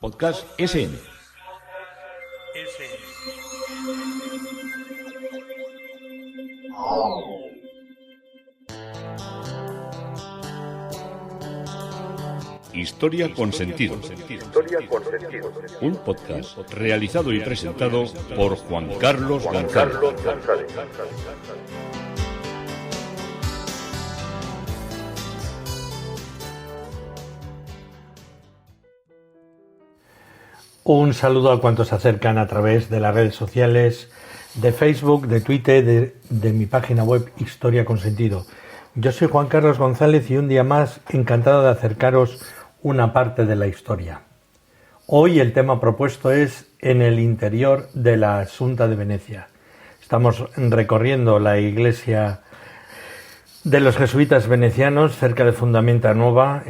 Podcast SN. Historia con sentido. Un podcast realizado y presentado por Juan Carlos González. Un saludo a cuantos se acercan a través de las redes sociales, de Facebook, de Twitter, de mi página web Historia con Sentido. Yo soy Juan Carlos González y un día más encantado de acercaros una parte de la historia. Hoy el tema propuesto es en el interior de la Asunta de Venecia. Estamos recorriendo la iglesia de los jesuitas venecianos cerca de Fundamenta Nuova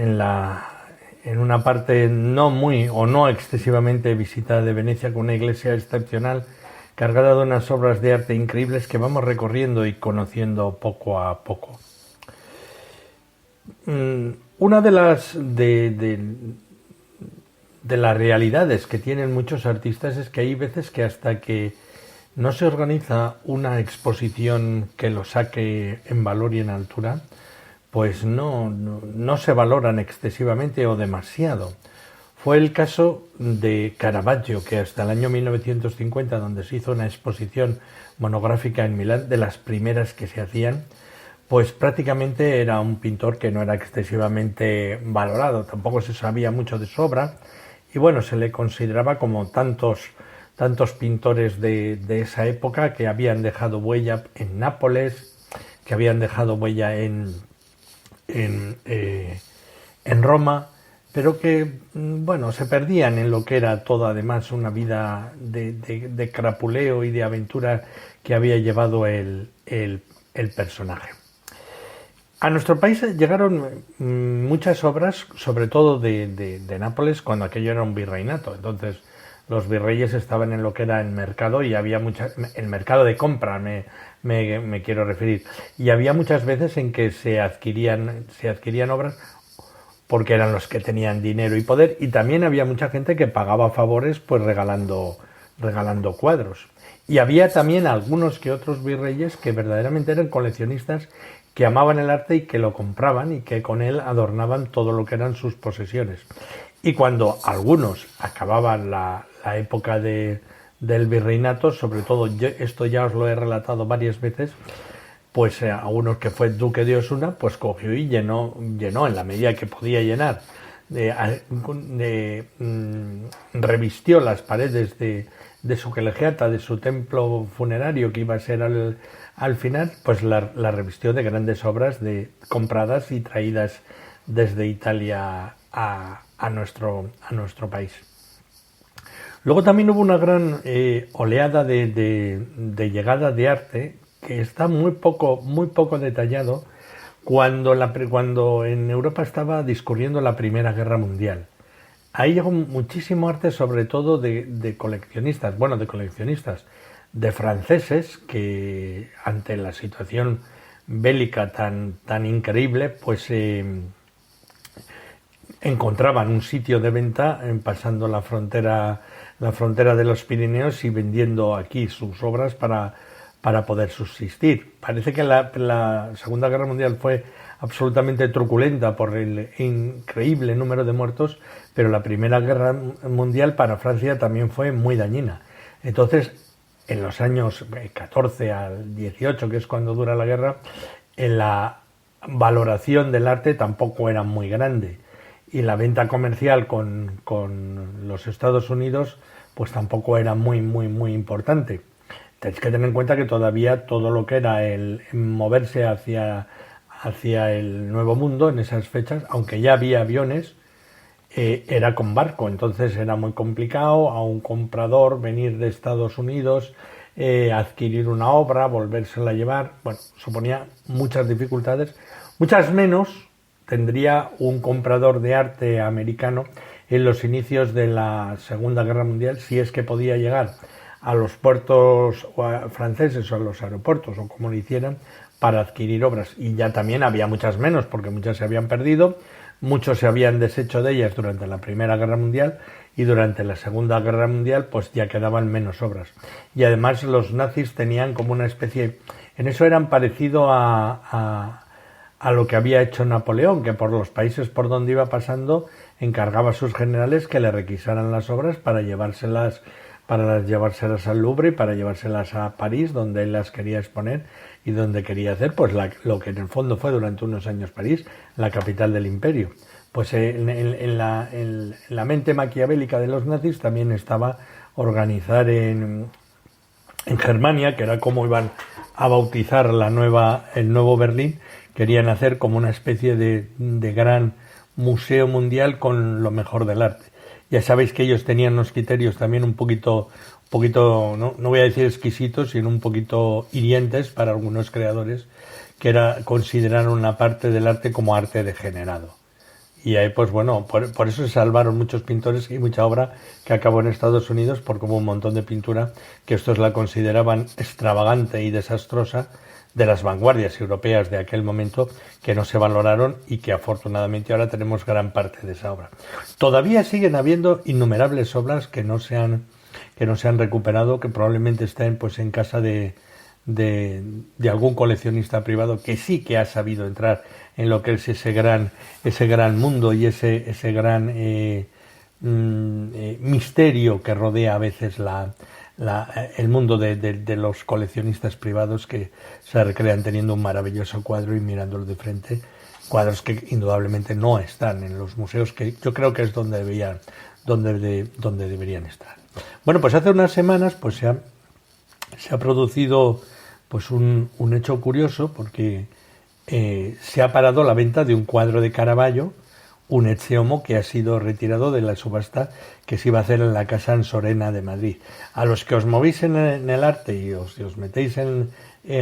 en una parte no muy o no excesivamente visitada de Venecia, con una iglesia excepcional cargada de unas obras de arte increíbles que vamos recorriendo y conociendo poco a poco. Una de las realidades que tienen muchos artistas es que hay veces que hasta que no se organiza una exposición que lo saque en valor y en altura, pues no se valoran excesivamente o demasiado. Fue el caso de Caravaggio, que hasta el año 1950, donde se hizo una exposición monográfica en Milán, de las primeras que se hacían, pues prácticamente era un pintor que no era excesivamente valorado, tampoco se sabía mucho de su obra, y bueno, se le consideraba como tantos pintores de esa época que habían dejado huella en Nápoles, que habían dejado huella en Roma, pero que bueno, se perdían en lo que era todo además una vida de crapuleo y de aventura que había llevado el personaje. A nuestro país llegaron muchas obras, sobre todo de Nápoles, cuando aquello era un virreinato. Entonces los virreyes estaban en lo que era el mercado y había el mercado de compra, me quiero referir, y había muchas veces en que se adquirían obras porque eran los que tenían dinero y poder, y también había mucha gente que pagaba favores pues regalando cuadros. Y había también algunos que otros virreyes que verdaderamente eran coleccionistas, que amaban el arte y que lo compraban y que con él adornaban todo lo que eran sus posesiones. Y cuando algunos acababan la época del virreinato, sobre todo esto ya os lo he relatado varias veces, pues a uno que fue duque de Osuna, pues cogió y llenó en la medida que podía llenar, revistió las paredes de su colegiata, de su templo funerario que iba a ser al final, pues la revistió de grandes obras compradas y traídas desde Italia a nuestro país. Luego también hubo una gran oleada de llegada de arte que está muy poco detallado cuando en Europa estaba discurriendo la Primera Guerra Mundial. Ahí llegó muchísimo arte, sobre todo de coleccionistas, de franceses que ante la situación bélica tan increíble, pues encontraban un sitio de venta pasando la frontera de los Pirineos y vendiendo aquí sus obras para poder subsistir. Parece que la Segunda Guerra Mundial fue absolutamente truculenta por el increíble número de muertos, pero la Primera Guerra Mundial para Francia también fue muy dañina. Entonces, en los años 14 al 18, que es cuando dura la guerra, la valoración del arte tampoco era muy grande. Y la venta comercial con los Estados Unidos pues tampoco era muy importante. Tenéis que tener en cuenta que todavía todo lo que era el moverse hacia el Nuevo Mundo en esas fechas, aunque ya había aviones, era con barco, entonces era muy complicado a un comprador venir de Estados Unidos, adquirir una obra, volvérsela a llevar. Bueno, suponía muchas dificultades, muchas menos tendría un comprador de arte americano en los inicios de la Segunda Guerra Mundial, si es que podía llegar a los puertos franceses o a los aeropuertos o como lo hicieran para adquirir obras. Y ya también había muchas menos, porque muchas se habían perdido, muchos se habían deshecho de ellas durante la Primera Guerra Mundial y durante la Segunda Guerra Mundial pues ya quedaban menos obras. Y además los nazis tenían como una especie, en eso eran parecido a lo que había hecho Napoleón, que por los países por donde iba pasando encargaba a sus generales que le requisaran las obras para llevárselas al Louvre y para llevárselas a París, donde él las quería exponer y donde quería hacer pues lo que en el fondo fue durante unos años París, la capital del imperio. Pues en la mente maquiavélica de los nazis también estaba organizar en Germania, que era como iban a bautizar el nuevo Berlín, querían hacer como una especie de gran museo mundial con lo mejor del arte. Ya sabéis que ellos tenían unos criterios también un poquito no voy a decir exquisitos, sino un poquito hirientes para algunos creadores, que era considerar una parte del arte como arte degenerado. Y ahí, pues bueno, por eso se salvaron muchos pintores y mucha obra que acabó en Estados Unidos, por como un montón de pintura que estos la consideraban extravagante y desastrosa, de las vanguardias europeas de aquel momento, que no se valoraron y que afortunadamente ahora tenemos gran parte de esa obra. Todavía siguen habiendo innumerables obras que no se han recuperado, que probablemente estén pues en casa de algún coleccionista privado que sí que ha sabido entrar en lo que es ese gran mundo y ese gran misterio que rodea a veces el mundo de los coleccionistas privados, que se recrean teniendo un maravilloso cuadro y mirándolo de frente, cuadros que indudablemente no están en los museos, que yo creo que es donde deberían estar. Bueno, pues hace unas semanas pues se ha producido pues un hecho curioso, porque se ha parado la venta de un cuadro de Caravaggio, un Ecce Homo, que ha sido retirado de la subasta que se iba a hacer en la Casa Ansorena de Madrid. A los que os movéis en el arte y os metéis en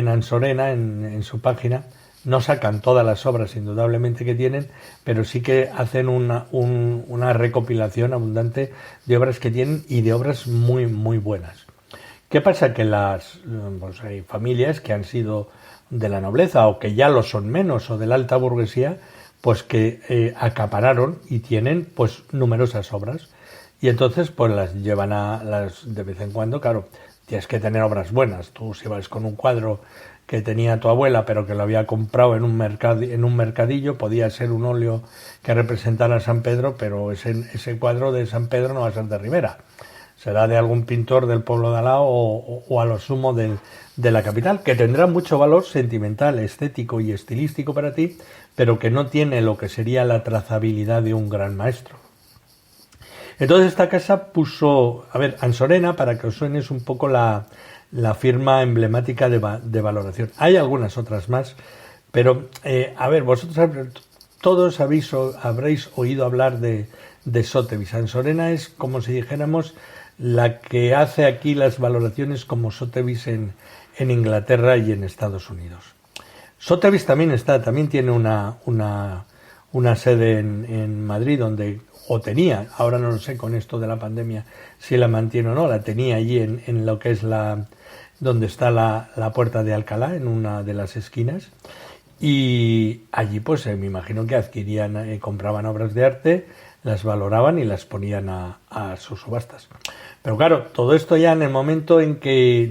Ansorena, en su página, no sacan todas las obras indudablemente que tienen, pero sí que hacen una recopilación abundante de obras que tienen, y de obras muy, muy buenas. ¿Qué pasa? Que pues hay familias que han sido de la nobleza, o que ya lo son menos, o de la alta burguesía, pues que acapararon y tienen pues numerosas obras, y entonces pues las llevan de vez en cuando. Claro, tienes que tener obras buenas. Tú, si vas con un cuadro que tenía tu abuela pero que lo había comprado en un mercadillo, podía ser un óleo que representara a San Pedro, pero ese cuadro de San Pedro no va a ser de Rivera, será de algún pintor del pueblo de al lado, o a lo sumo de la capital, que tendrá mucho valor sentimental, estético y estilístico para ti, pero que no tiene lo que sería la trazabilidad de un gran maestro. Entonces esta casa puso, Ansorena, para que os suene, es un poco la firma emblemática de valoración. Hay algunas otras más, pero vosotros todos habréis oído hablar de Sotheby's. Ansorena es, como si dijéramos, la que hace aquí las valoraciones como Sotheby's en Inglaterra y en Estados Unidos. Sotheby's también tiene una sede en Madrid, o tenía, ahora no lo sé con esto de la pandemia si la mantiene o no, la tenía allí en lo que es donde está la Puerta de Alcalá, en una de las esquinas, y allí pues me imagino que adquirían, compraban obras de arte, las valoraban y las ponían a sus subastas. Pero claro, todo esto ya en el momento en que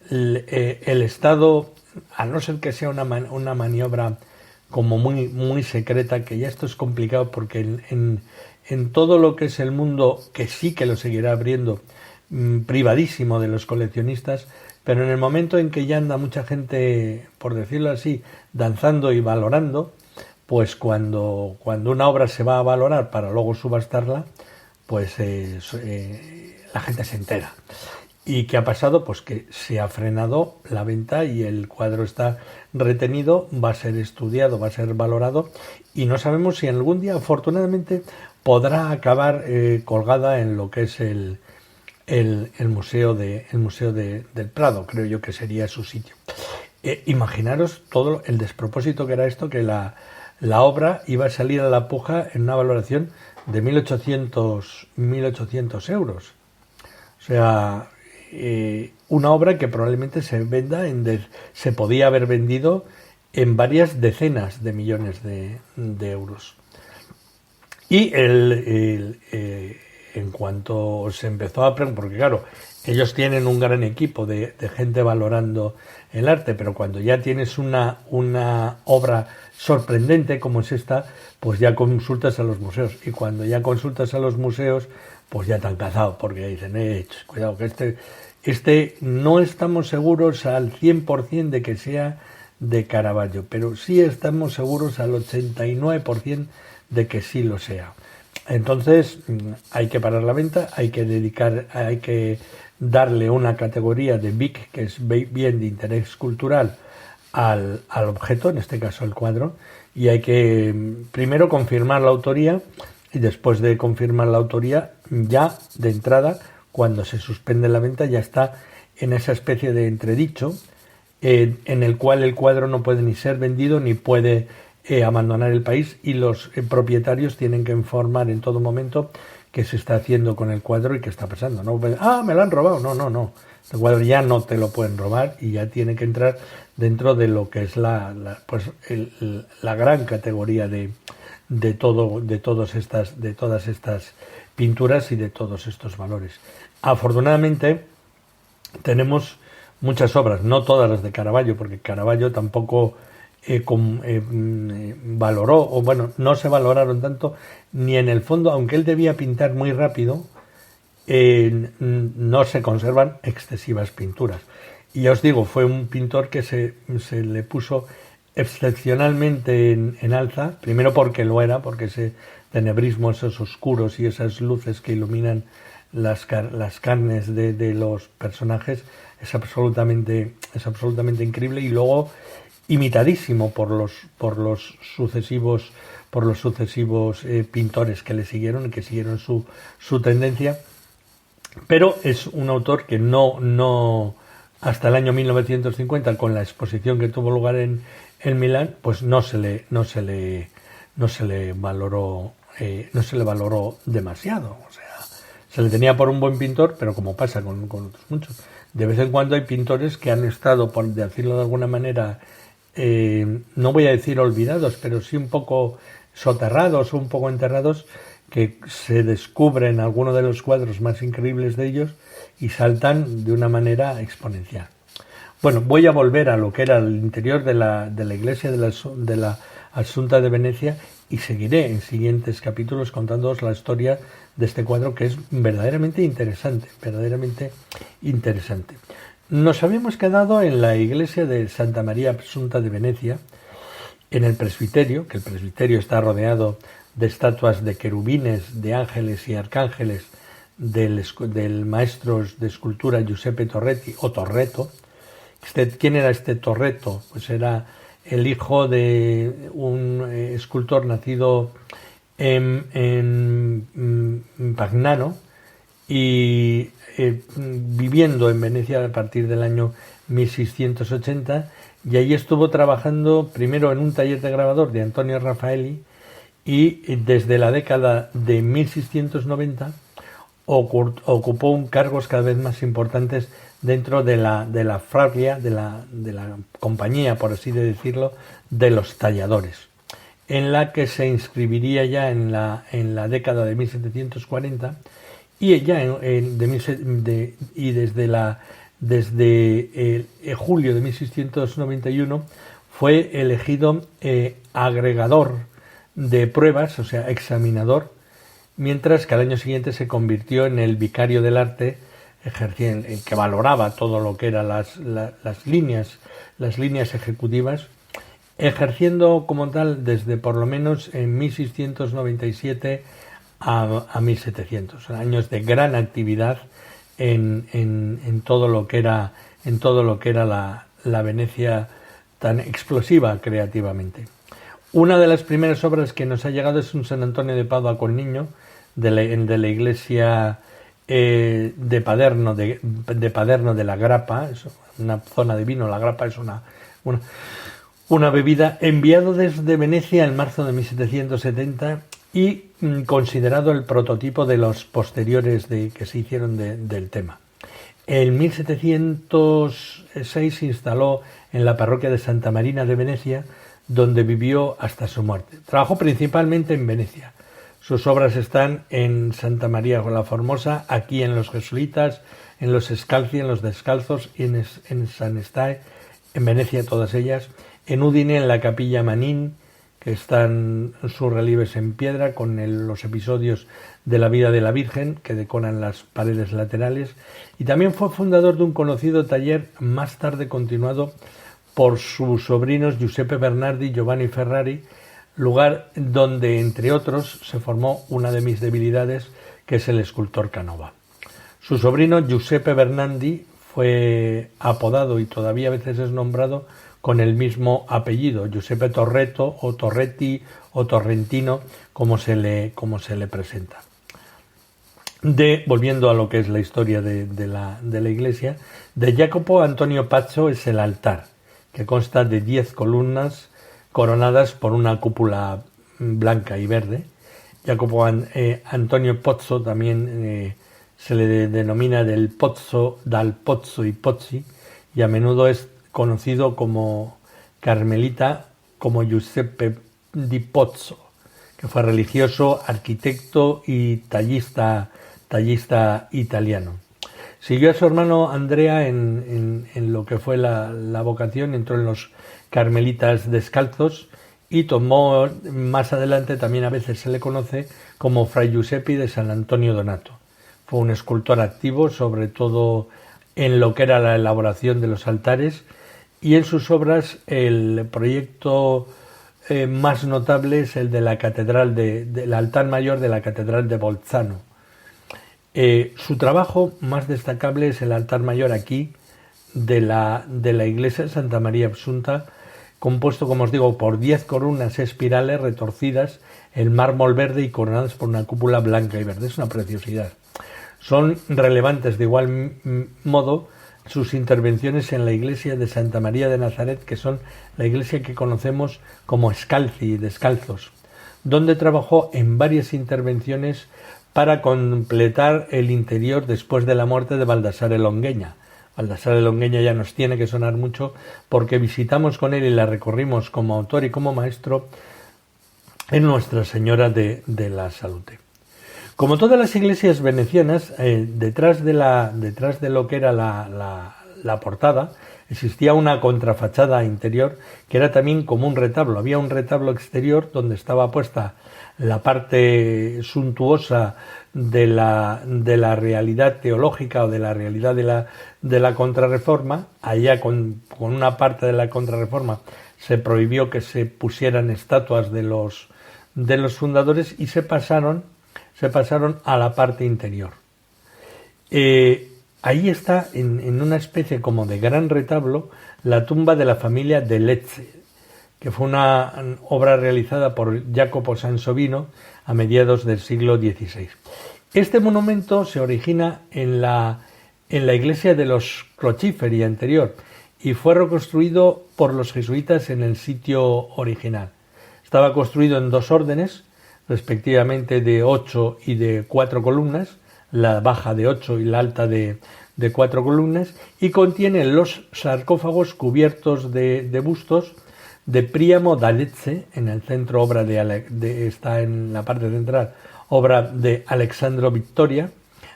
el Estado, a no ser que sea una maniobra como muy, muy secreta, que ya esto es complicado, porque en todo lo que es el mundo, que sí que lo seguirá abriendo, privadísimo de los coleccionistas, pero en el momento en que ya anda mucha gente, por decirlo así, danzando y valorando, pues cuando una obra se va a valorar para luego subastarla, pues la gente se entera. ¿Y qué ha pasado? Pues que se ha frenado la venta y el cuadro está retenido, va a ser estudiado, va a ser valorado, y no sabemos si algún día, afortunadamente, podrá acabar colgada en lo que es el museo del Prado. Creo yo que sería su sitio. Imaginaros todo el despropósito que era esto, que la obra iba a salir a la puja en una valoración de 1.800 euros. O sea, una obra que probablemente se podía haber vendido en varias decenas de millones de euros. Y el en cuanto se empezó a preguntar, porque claro, ellos tienen un gran equipo de gente valorando el arte, pero cuando ya tienes una obra sorprendente como es esta, pues ya consultas a los museos. Y cuando ya consultas a los museos, pues ya te han cazado, porque dicen, cuidado, que este no estamos seguros al 100% de que sea de Caravaggio, pero sí estamos seguros al 89% de que sí lo sea. Entonces hay que parar la venta, hay que darle una categoría de BIC, que es bien de interés cultural, al objeto, en este caso el cuadro, y hay que primero confirmar la autoría, y después de confirmar la autoría, ya de entrada, cuando se suspende la venta, ya está en esa especie de entredicho en el cual el cuadro no puede ni ser vendido ni puede abandonar el país, y los propietarios tienen que informar en todo momento qué se está haciendo con el cuadro y qué está pasando. No, me lo han robado. No. El cuadro ya no te lo pueden robar y ya tiene que entrar dentro de lo que es la gran categoría de todas estas pinturas y de todos estos valores. Afortunadamente tenemos muchas obras, no todas las de Caravaggio, porque Caravaggio tampoco valoró, o bueno, no se valoraron tanto, ni en el fondo, aunque él debía pintar muy rápido, no se conservan excesivas pinturas. Y ya os digo, fue un pintor que se le puso excepcionalmente en alza, primero porque lo era, porque ese tenebrismo, esos oscuros y esas luces que iluminan las carnes de los personajes es absolutamente increíble, y luego imitadísimo por los sucesivos pintores que le siguieron y que siguieron su tendencia. Pero es un autor que no hasta el año 1950, con la exposición que tuvo lugar en Milán, pues no se le valoró demasiado. O sea, se le tenía por un buen pintor, pero como pasa con otros muchos, de vez en cuando hay pintores que han estado, por decirlo de alguna manera, no voy a decir olvidados, pero sí un poco soterrados o un poco enterrados, que se descubren algunos de los cuadros más increíbles de ellos y saltan de una manera exponencial. Bueno, voy a volver a lo que era el interior de la iglesia de la Asunta de Venecia, y seguiré en siguientes capítulos contándoos la historia de este cuadro, que es verdaderamente interesante. Nos habíamos quedado en la iglesia de Santa María Asunta de Venecia, en el presbiterio, que el presbiterio está rodeado de estatuas de querubines, de ángeles y arcángeles del maestro de escultura Giuseppe Torretti, o Torreto. ¿Quién era este Torreto? Pues era el hijo de un escultor nacido en Pagnano y viviendo en Venecia a partir del año 1680, y allí estuvo trabajando primero en un taller de grabador de Antonio Raffaelli, y desde la década de 1690 ocupó cargos cada vez más importantes dentro de la fraglia, de la compañía, por así decirlo, de los talladores, en la que se inscribiría ya en la década de 1740, y ya desde julio de 1691 fue elegido agregador de pruebas, o sea, examinador, mientras que al año siguiente se convirtió en el vicario del arte, que valoraba todo lo que eran las líneas ejecutivas, ejerciendo como tal desde por lo menos en 1697 a 1700, años de gran actividad en todo lo que era la Venecia tan explosiva creativamente. Una de las primeras obras que nos ha llegado es un San Antonio de Padua con niño de la iglesia de Paderno de la Grappa, es una zona de vino. La Grappa es una bebida, enviado desde Venecia en marzo de 1770 y considerado el prototipo de los posteriores que se hicieron del tema. En 1706 se instaló en la parroquia de Santa Marina de Venecia, donde vivió hasta su muerte. Trabajó principalmente en Venecia. Sus obras están en Santa María la Formosa, aquí en los Jesuitas, en los Scalzi, en los Descalzos, y en San Estae, en Venecia todas ellas, en Udine, en la Capilla Manin, que están sus relieves en piedra con los episodios de la vida de la Virgen que decoran las paredes laterales, y también fue fundador de un conocido taller más tarde continuado por sus sobrinos Giuseppe Bernardi y Giovanni Ferrari, lugar donde, entre otros, se formó una de mis debilidades, que es el escultor Canova. Su sobrino Giuseppe Bernardi fue apodado y todavía a veces es nombrado con el mismo apellido, Giuseppe Torreto o Torretti o Torrentino, como se le presenta. Volviendo a lo que es la historia de la iglesia, de Jacopo Antonio Pazzo es el altar, que consta de 10 columnas coronadas por una cúpula blanca y verde. Jacopo Antonio Pozzo también se le denomina dal Pozzo y Pozzi, y a menudo es conocido como carmelita, como Giuseppe di Pozzo, que fue religioso, arquitecto y tallista italiano. Siguió a su hermano Andrea en lo que fue la vocación, entró en los carmelitas descalzos y tomó más adelante, también a veces se le conoce como Fray Giuseppe de San Antonio Donato. Fue un escultor activo, sobre todo en lo que era la elaboración de los altares, y en sus obras el proyecto más notable es el de la catedral del altar mayor de la catedral de Bolzano. Su trabajo más destacable es el altar mayor aquí de la iglesia de Santa María Assunta, compuesto, como os digo, por 10 columnas espirales retorcidas en mármol verde y coronadas por una cúpula blanca y verde. Es una preciosidad. Son relevantes de igual modo sus intervenciones en la iglesia de Santa María de Nazaret, que son la iglesia que conocemos como Scalzi, Descalzos, donde trabajó en varias intervenciones para completar el interior después de la muerte de Baldassare Longueña. Baldassare Longueña ya nos tiene que sonar mucho porque visitamos con él y la recorrimos como autor y como maestro en Nuestra Señora de la Salute. Como todas las iglesias venecianas, detrás de lo que era la portada existía una contrafachada interior que era también como un retablo. Había un retablo exterior donde estaba puesta la parte suntuosa de la realidad teológica o de la realidad de la Contrarreforma. Allá con una parte de la Contrarreforma se prohibió que se pusieran estatuas de los fundadores y se pasaron a la parte interior. Ahí está, en una especie como de gran retablo, la tumba de la familia de Lecce, que fue una obra realizada por Jacopo Sansovino a mediados del siglo XVI. Este monumento se origina en la iglesia de los Crociferi anterior y fue reconstruido por los jesuitas en el sitio original. Estaba construido en 2 órdenes, respectivamente de 8 y de 4 columnas, la baja de 8 y la alta de 4 columnas, y contiene los sarcófagos cubiertos de bustos de Priamo da Lecce, en el centro está en la parte central, obra de Alessandro Vittoria,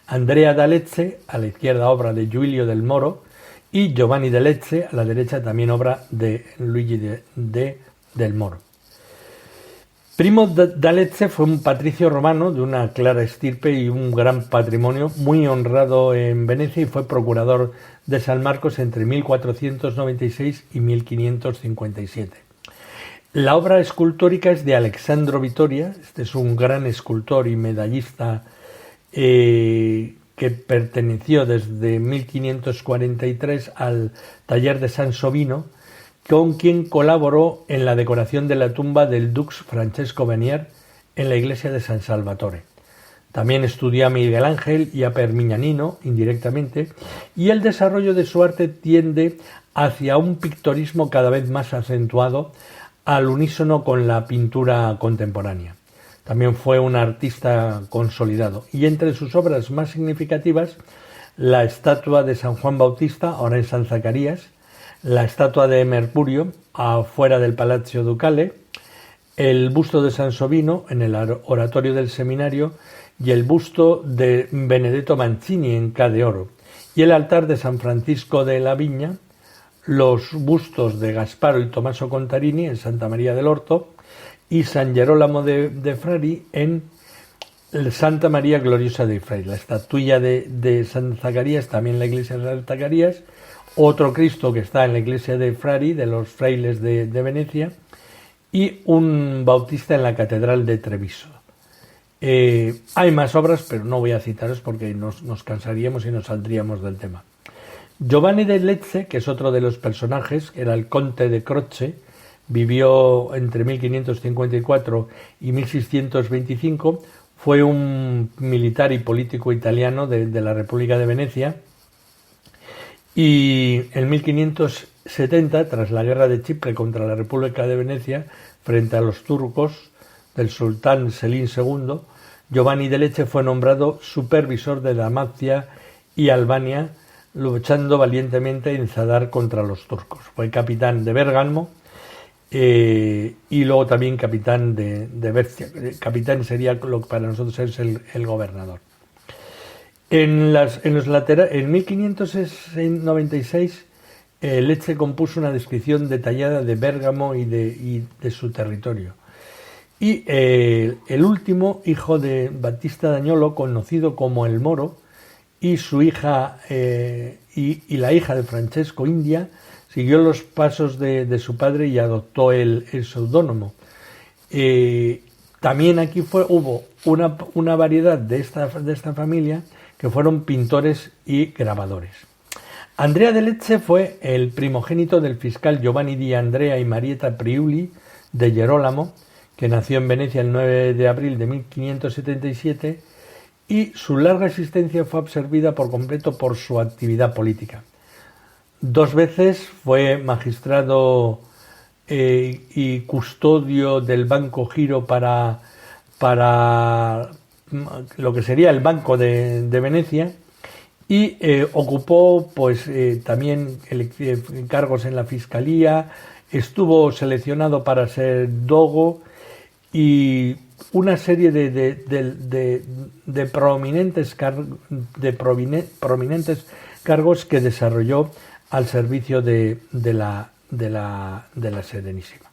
Andrea da Lecce, a la izquierda obra de Giulio del Moro, y Giovanni da Lecce, a la derecha también obra de Luigi del Moro. Primo da Lecce fue un patricio romano de una clara estirpe y un gran patrimonio, muy honrado en Venecia, y fue procurador de San Marcos entre 1496 y 1557. La obra escultórica es de Alessandro Vittoria. Este es un gran escultor y medallista que perteneció desde 1543 al taller de Sansovino, con quien colaboró en la decoración de la tumba del Dux Francesco Venier en la iglesia de San Salvatore. También estudió a Miguel Ángel y a Permiñanino indirectamente, y el desarrollo de su arte tiende hacia un pictorismo cada vez más acentuado al unísono con la pintura contemporánea. También fue un artista consolidado, y entre sus obras más significativas, la estatua de San Juan Bautista, ahora en San Zacarías, la estatua de Mercurio, afuera del Palacio Ducale, el busto de Sansovino en el oratorio del seminario y el busto de Benedetto Mancini en Ca de Oro, y el altar de San Francisco de la Viña, los bustos de Gasparo y Tommaso Contarini en Santa María del Orto y San Gerolamo de Frari en Santa María Gloriosa de Frari. La estatuilla de San Zacarías también en la iglesia de San Zacarías, otro Cristo que está en la iglesia de Frari, de los frailes de Venecia, y un Bautista en la catedral de Treviso. Hay más obras, pero no voy a citaros porque nos cansaríamos y nos saldríamos del tema. Giovanni de Lecce, que es otro de los personajes, era el conde de Croce, vivió entre 1554 y 1625, fue un militar y político italiano de la República de Venecia, y en 1570, tras la guerra de Chipre contra la República de Venecia, frente a los turcos del sultán Selim II, Giovanni de Lecce fue nombrado supervisor de Dalmacia y Albania, luchando valientemente en Zadar contra los turcos. Fue capitán de Bérgamo y luego también capitán de Bercia. Capitán sería lo que para nosotros es el gobernador. En 1596 Lecce compuso una descripción detallada de Bérgamo y de su territorio. Y el último hijo de Battista d'Agnolo, conocido como el Moro, y su hija y la hija de Francesco India, siguió los pasos de su padre y adoptó el seudónimo. También aquí hubo una variedad de esta familia que fueron pintores y grabadores. Andrea de Lecce fue el primogénito del fiscal Giovanni di Andrea y Marietta Priuli de Gerolamo, que nació en Venecia el 9 de abril de 1577, y su larga existencia fue absorbida por completo por su actividad política. 2 veces fue magistrado y custodio del Banco Giro para lo que sería el Banco de Venecia, y ocupó también cargos en la Fiscalía, estuvo seleccionado para ser dogo y una serie de prominentes cargos que desarrolló al servicio de la Serenísima.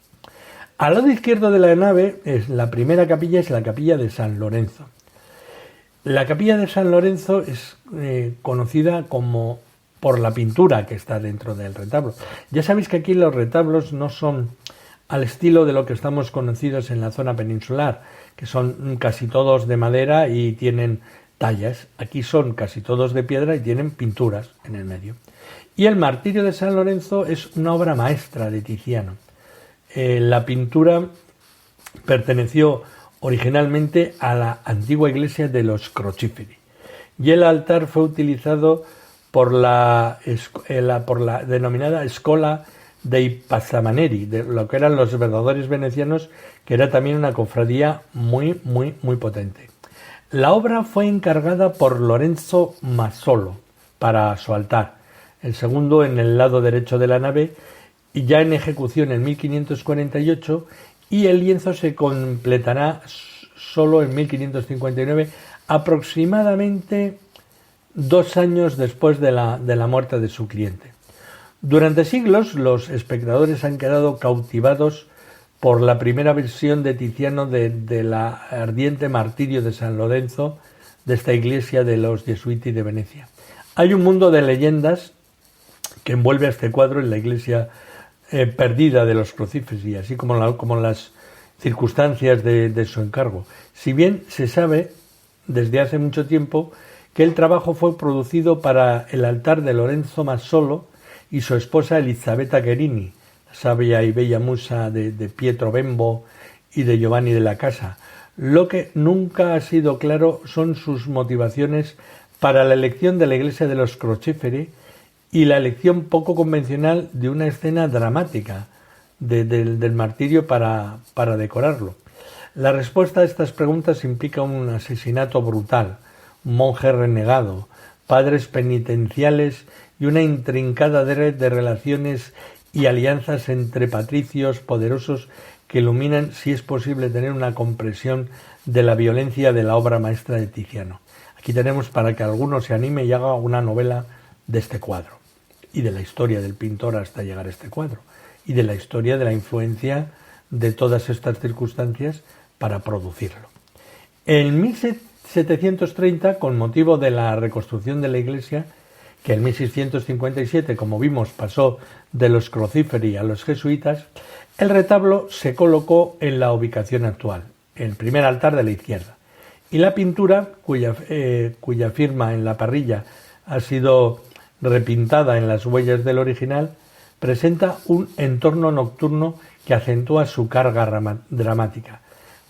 Al lado izquierdo de la nave, la primera capilla es la capilla de San Lorenzo. La capilla de San Lorenzo es conocida por la pintura que está dentro del retablo. Ya sabéis que aquí los retablos no son al estilo de lo que estamos conocidos en la zona peninsular, que son casi todos de madera y tienen tallas. Aquí son casi todos de piedra y tienen pinturas en el medio. Y el Martirio de San Lorenzo es una obra maestra de Tiziano. La pintura perteneció originalmente a la antigua iglesia de los Crociferi, y el altar fue utilizado por la denominada Scuola dei Passamaneri, de lo que eran los verdadores venecianos, que era también una cofradía muy potente. La obra fue encargada por Lorenzo Masolo para su altar, el segundo en el lado derecho de la nave, y ya en ejecución en 1548, y el lienzo se completará solo en 1559, aproximadamente 2 años después de la muerte de su cliente. Durante siglos los espectadores han quedado cautivados por la primera versión de Tiziano de la ardiente martirio de San Lorenzo, de esta iglesia de los Gesuiti de Venecia. Hay un mundo de leyendas que envuelve a este cuadro en la iglesia perdida de los Crociferi, así como las circunstancias de su encargo. Si bien se sabe desde hace mucho tiempo que el trabajo fue producido para el altar de Lorenzo Masolo y su esposa Elisabetta Gherini, sabia y bella musa de Pietro Bembo y de Giovanni de la Casa. Lo que nunca ha sido claro son sus motivaciones para la elección de la iglesia de los Crociferi y la elección poco convencional de una escena dramática del martirio para decorarlo. La respuesta a estas preguntas implica un asesinato brutal, un monje renegado, padres penitenciales y una intrincada red de relaciones y alianzas entre patricios poderosos que iluminan si es posible tener una comprensión de la violencia de la obra maestra de Tiziano. Aquí tenemos para que alguno se anime y haga una novela de este cuadro y de la historia del pintor hasta llegar a este cuadro y de la historia de la influencia de todas estas circunstancias para producirlo. En 1730, con motivo de la reconstrucción de la iglesia, que en 1657, como vimos, pasó de los crucíferi a los jesuitas, el retablo se colocó en la ubicación actual, en el primer altar de la izquierda, y la pintura, cuya firma en la parrilla ha sido repintada en las huellas del original, presenta un entorno nocturno que acentúa su carga dramática,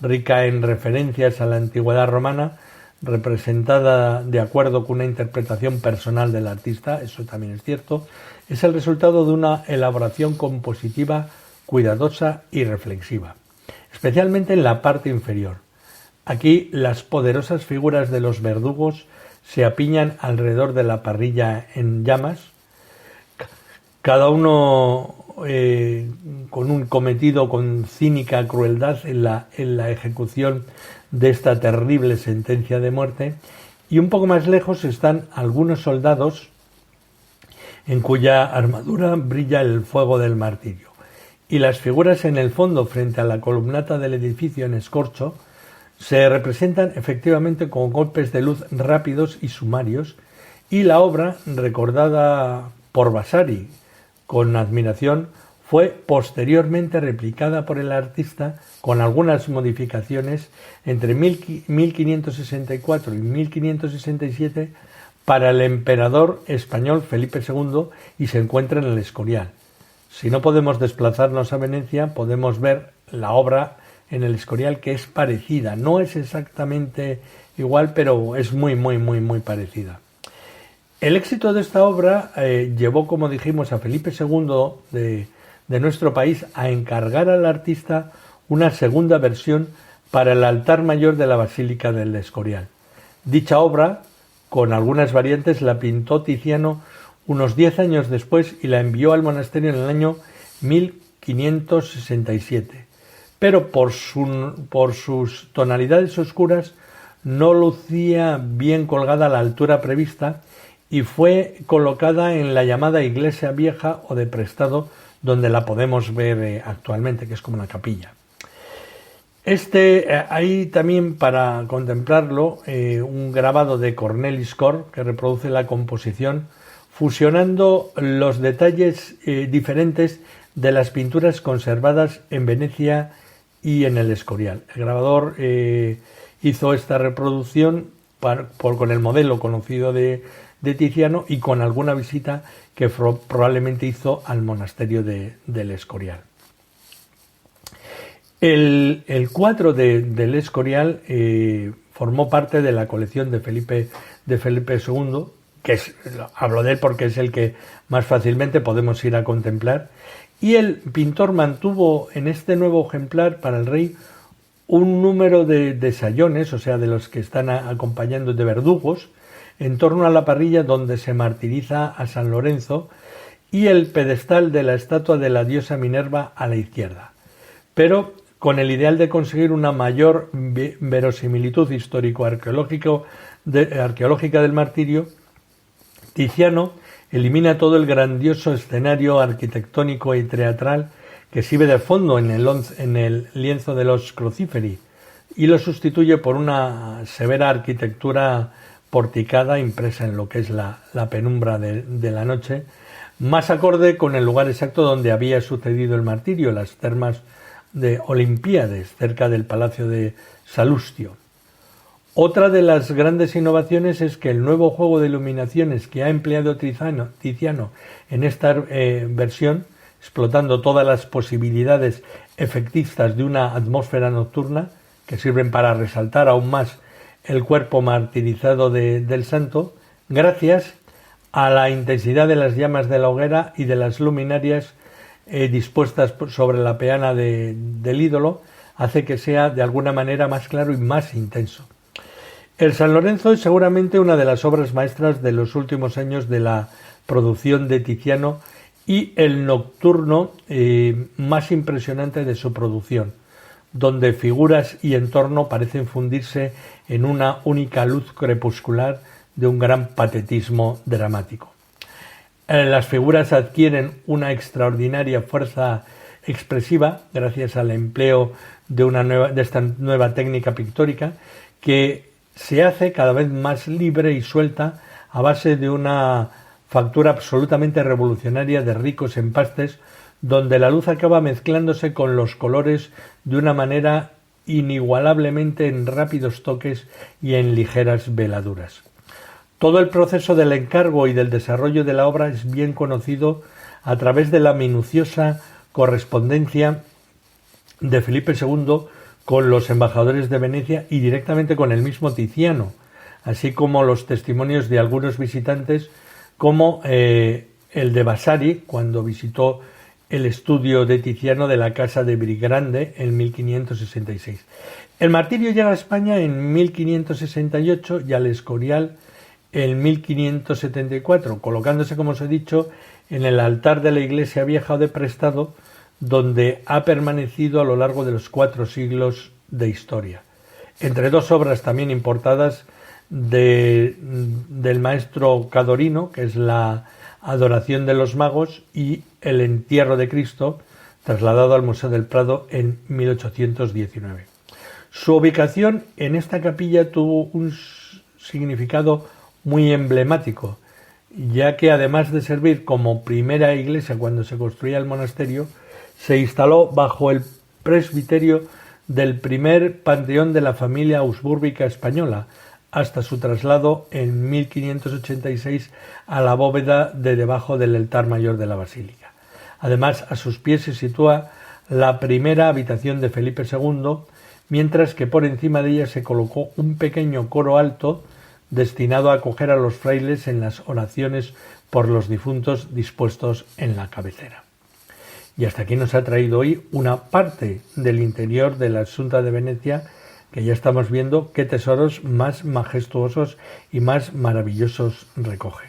rica en referencias a la antigüedad romana, representada de acuerdo con una interpretación personal del artista, eso también es cierto, es el resultado de una elaboración compositiva cuidadosa y reflexiva, especialmente en la parte inferior. Aquí las poderosas figuras de los verdugos se apiñan alrededor de la parrilla en llamas, cada uno con un cometido con cínica crueldad en la ejecución de esta terrible sentencia de muerte, y un poco más lejos están algunos soldados en cuya armadura brilla el fuego del martirio, y las figuras en el fondo frente a la columnata del edificio en escorzo se representan efectivamente con golpes de luz rápidos y sumarios, y la obra, recordada por Vasari con admiración, fue posteriormente replicada por el artista con algunas modificaciones entre 1564 y 1567 para el emperador español Felipe II y se encuentra en el Escorial. Si no podemos desplazarnos a Venecia, podemos ver la obra en el Escorial, que es parecida. No es exactamente igual, pero es muy parecida. El éxito de esta obra llevó, como dijimos, a Felipe II de nuestro país a encargar al artista una segunda versión para el altar mayor de la Basílica del Escorial. Dicha obra, con algunas variantes, la pintó Tiziano unos 10 años después y la envió al monasterio en el año 1567. Pero por sus tonalidades oscuras no lucía bien colgada a la altura prevista y fue colocada en la llamada iglesia vieja o de prestado, donde la podemos ver actualmente, que es como una capilla. Hay también para contemplarlo un grabado de Cornelis Cor que reproduce la composición, fusionando los detalles diferentes de las pinturas conservadas en Venecia y en el Escorial. El grabador hizo esta reproducción con el modelo conocido de Tiziano y con alguna visita que probablemente hizo al monasterio del Escorial. El cuadro del Escorial formó parte de la colección de Felipe II, hablo de él porque es el que más fácilmente podemos ir a contemplar, y el pintor mantuvo en este nuevo ejemplar para el rey un número de sayones, o sea, de los que están acompañando de verdugos, en torno a la parrilla donde se martiriza a San Lorenzo, y el pedestal de la estatua de la diosa Minerva a la izquierda. Pero con el ideal de conseguir una mayor verosimilitud histórico-arqueológica del martirio, Tiziano elimina todo el grandioso escenario arquitectónico y teatral que sirve de fondo en el lienzo de los crucíferi y lo sustituye por una severa arquitectura porticada impresa en lo que es la penumbra de la noche, más acorde con el lugar exacto donde había sucedido el martirio, las termas de Olimpíades, cerca del palacio de Salustio. Otra de las grandes innovaciones es que el nuevo juego de iluminaciones que ha empleado Tiziano en esta versión, explotando todas las posibilidades efectistas de una atmósfera nocturna, que sirven para resaltar aún más el cuerpo martirizado del santo, gracias a la intensidad de las llamas de la hoguera y de las luminarias dispuestas sobre la peana del ídolo, hace que sea de alguna manera más claro y más intenso. El San Lorenzo es seguramente una de las obras maestras de los últimos años de la producción de Tiziano y el nocturno más impresionante de su producción, donde figuras y entorno parecen fundirse en una única luz crepuscular de un gran patetismo dramático. Las figuras adquieren una extraordinaria fuerza expresiva gracias al empleo de esta nueva técnica pictórica, que se hace cada vez más libre y suelta a base de una factura absolutamente revolucionaria de ricos empastes, donde la luz acaba mezclándose con los colores de una manera inigualablemente en rápidos toques y en ligeras veladuras. Todo el proceso del encargo y del desarrollo de la obra es bien conocido a través de la minuciosa correspondencia de Felipe II con los embajadores de Venecia y directamente con el mismo Tiziano, así como los testimonios de algunos visitantes, como el de Vasari, cuando visitó el estudio de Tiziano de la casa de Brigrande en 1566. El martirio llega a España en 1568 y al Escorial en 1574, colocándose, como os he dicho, en el altar de la iglesia vieja de Prestado, donde ha permanecido a lo largo de los 4 siglos de historia. Entre dos obras también importadas del maestro Cadorino, que es la Adoración de los Magos y el Entierro de Cristo, trasladado al Museo del Prado en 1819. Su ubicación en esta capilla tuvo un significado muy emblemático, ya que además de servir como primera iglesia cuando se construía el monasterio, se instaló bajo el presbiterio del primer panteón de la familia ausbúrbica española, hasta su traslado en 1586 a la bóveda de debajo del altar mayor de la basílica. Además, a sus pies se sitúa la primera habitación de Felipe II, mientras que por encima de ella se colocó un pequeño coro alto destinado a acoger a los frailes en las oraciones por los difuntos dispuestos en la cabecera. Y hasta aquí nos ha traído hoy una parte del interior de la Asunta de Venecia, que ya estamos viendo qué tesoros más majestuosos y más maravillosos recoge.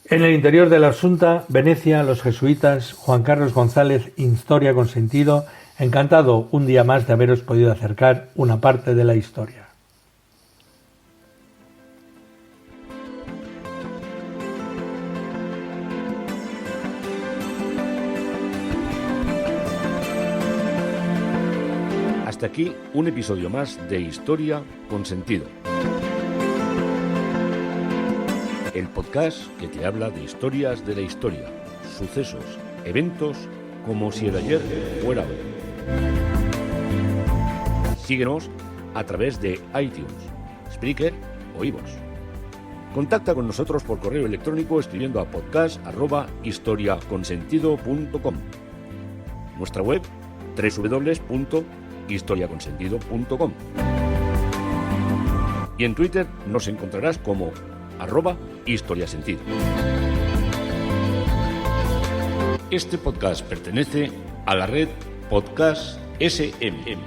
En el interior de la Asunta, Venecia, los jesuitas, Juan Carlos González, Historia con Sentido, encantado un día más de haberos podido acercar una parte de la historia. Hasta aquí un episodio más de Historia con Sentido. El podcast que te habla de historias de la historia, sucesos, eventos, como si el ayer fuera hoy. Síguenos a través de iTunes, Spreaker o iVoox. Contacta con nosotros por correo electrónico escribiendo a podcast@historiaconsentido.com. Nuestra web www.historiaconsentido.com. Y en Twitter nos encontrarás como @historiasentido. Este podcast pertenece a la red Podcast SM.